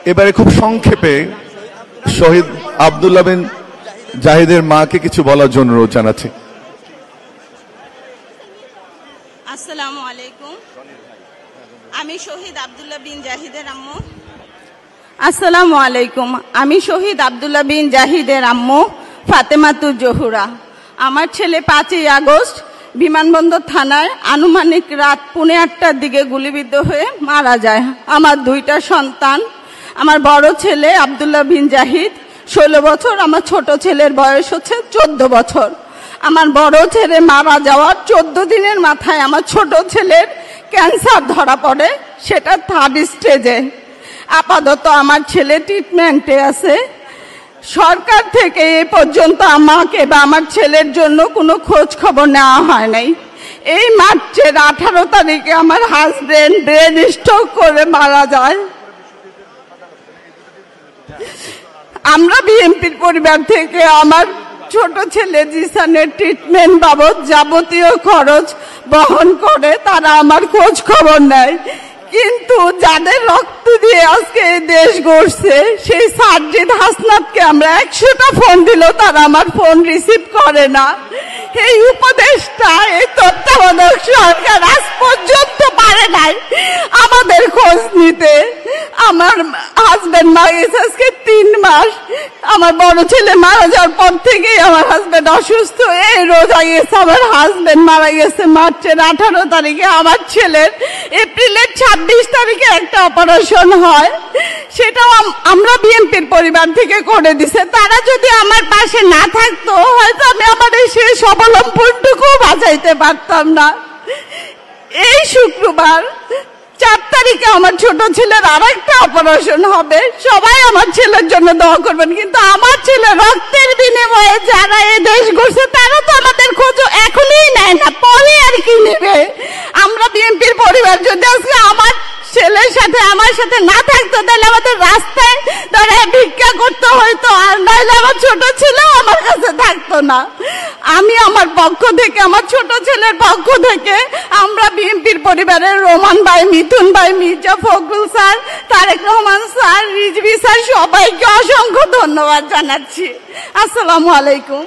এবারে খুব সংক্ষেপে শহীদ আব্দুল্লাহ বিন জাহিদের মাকে কিছু বলার জন্য অনুরোধ জানাচ্ছি। আসসালামু আলাইকুম। আমি শহীদ আব্দুল্লাহ বিন জাহিদের আম্মু। আসসালামু আলাইকুম। আমি শহীদ আব্দুল্লাহ বিন জাহিদের আম্মু ফাতেমাতুজ জহুরা। আমার ছেলে 5ই আগস্ট বিমানবন্দর থানায় আনুমানিক রাত 8:45টার দিকে গুলিবিদ্ধ হয়ে মারা যায়। আমার 2টা সন্তান, আমার বড় ছেলে আব্দুল্লাহ বিন জাহিদ 16 বছর, আমার ছোট ছেলের বয়স হচ্ছে 14 বছর। আমার বড় ছেলে মারা যাওয়ার 14 দিনের মাথায় আমার ছোট ছেলের ক্যান্সার ধরা পড়ে, সেটা 3rd স্টেজে। আপাতত আমার ছেলে ট্রিটমেন্টে আছে। সরকার থেকে এ পর্যন্ত আমাকে বা আমার ছেলের জন্য কোনো খোঁজ খবর নেওয়া হয় নাই। এই মার্চের 18 তারিখে আমার হাজবেন্ড ব্রেন স্ট্রোক করে মারা যায়। আমরা বিএনপির পরিবার থেকে আমার ছোট ছেলে জিসানের ট্রিটমেন্ট বাবদ যাবতীয় খরচ বহন করে তারা আমার খোঁজ খবর নেয়। কিন্তু যাদের রক্ত দিয়ে আজকে এই দেশ গড়ছে সেই সার্জিদ হাসনাতকে আমরা 100টা ফোন দিলেও তারা আমার ফোন রিসিভ করে না। এই উপদেশটা, এই তত্ত্বাবধায়ক সরকার আজ পর্যন্ত পারে নাই আমাদের খোঁজ নিতে। আমার হাজবেন্ড মারা গেছে আজকে 3 মাস। আমার বড় ছেলে মারা যাওয়ার পর থেকেই আমার হাজবেন্ড অসুস্থ। এই রোজা গেছে আমার হাজবেন্ড মারা গেছে মার্চের 18 তারিখে। আমার ছেলের এপ্রিলের 26 তারিখে একটা অপারেশন হয়, সেটাও আমরা বিএনপির পরিবার থেকে করে দিছে। তারা যদি আমার পাশে না থাকতো হয়তো আমি আমার এই শেষ অবলম্বনটুকু বাঁচাইতে পারতাম না। এই শুক্রবার 4 তারিখে আমার ছোট ছেলের আরেকটা অপারেশন হবে। সবাই আমার ছেলের জন্য দোয়া করবেন, কিন্তু আমার ছেলে রক্তের বিনিময়ে যারা এই দেশ গড়ছে তারা তো আমাদের খোঁজ এখনই নেয় না, পরে আর কি নেবে। আমরা বিএনপির পরিবার যদি আজকে আমার ছেলের সাথে আমার সাথে না থাকতো তাহলে আমাদের রাস্তায় দাঁড়ায় ভিক্ষা করতে হইতো, আর নাইলে আমার ছোট ছেলেও আমার কাছে থাকতো না। আমি আমার পক্ষ থেকে, আমার ছোট ছেলের পক্ষ থেকে আমরা বিএনপির পরিবারের রোমান ভাই, মিথুন ভাই, Mirza Fakhrul sir, Tarek Rahman sir, Rizvi sir সবাইকে অসংখ্য ধন্যবাদ জানাচ্ছি। আসসালামু আলাইকুম।